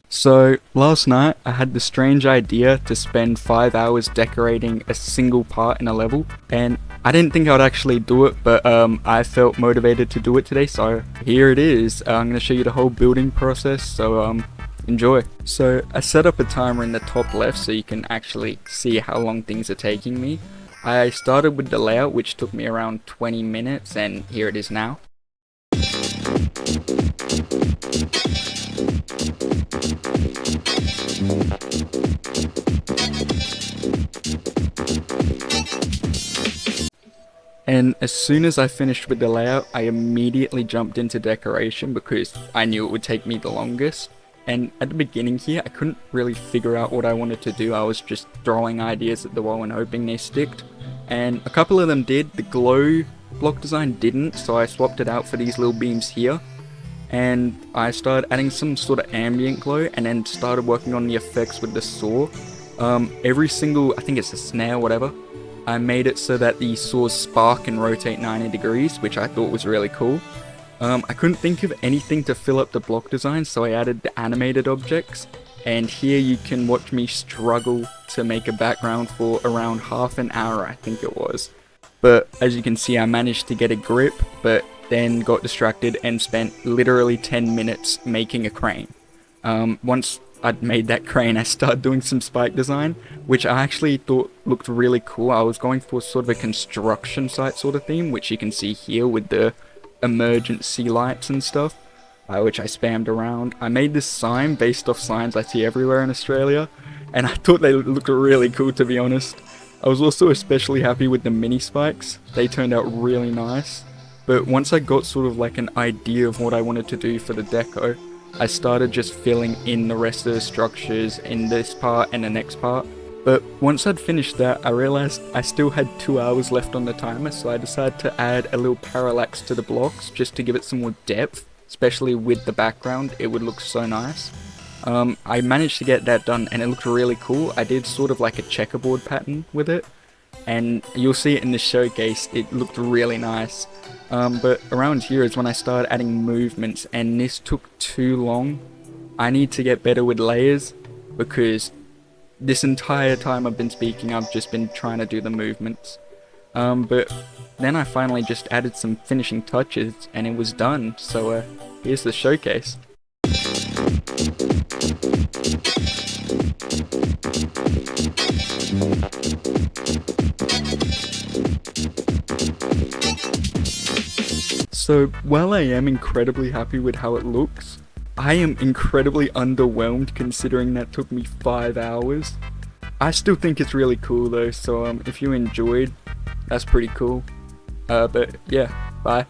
So last night I had the strange idea to spend 5 hours decorating a single part in a level, and I didn't think I would actually do it, but I felt motivated to do it today, so here it is. I'm going to show you the whole building process, so enjoy. So I set up a timer in the top left so you can actually see how long things are taking me. I started with the layout, which took me around 20 minutes, and here it is now. And as soon as I finished with the layout, I immediately jumped into decoration because I knew it would take me the longest. And at the beginning here, I couldn't really figure out what I wanted to do. I was just throwing ideas at the wall and hoping they sticked. And a couple of them did. The glow block design didn't, so I swapped it out for these little beams here. And I started adding some sort of ambient glow and then started working on the effects with the saw. Every single, I think it's a snare, whatever, I made it so that the saws spark and rotate 90 degrees, which I thought was really cool. I couldn't think of anything to fill up the block design, so I added the animated objects. And here you can watch me struggle to make a background for around half an hour, I think it was. But as you can see, I managed to get a grip, but then got distracted and spent literally 10 minutes making a crane. Once I'd made that crane, I started doing some spike design, which I actually thought looked really cool. I was going for sort of a construction site sort of theme, which you can see here with the emergency lights and stuff, which I spammed around. I made this sign based off signs I see everywhere in Australia, and I thought they looked really cool, to be honest. I was also especially happy with the mini spikes. They turned out really nice. But once I got sort of like an idea of what I wanted to do for the deco, I started just filling in the rest of the structures in this part and the next part. But once I'd finished that, I realized I still had 2 hours left on the timer, so I decided to add a little parallax to the blocks just to give it some more depth, especially with the background. It would look so nice. I managed to get that done and it looked really cool. I did sort of like a checkerboard pattern with it, and you'll see it in the showcase. It looked really nice. But around here is when I started adding movements, and this took too long. I need to get better with layers because this entire time I've been speaking, I've just been trying to do the movements. But then I finally just added some finishing touches and it was done. So here's the showcase. So while I am incredibly happy with how it looks, I am incredibly underwhelmed considering that took me 5 hours. I still think it's really cool though, so if you enjoyed, that's pretty cool. But yeah, bye.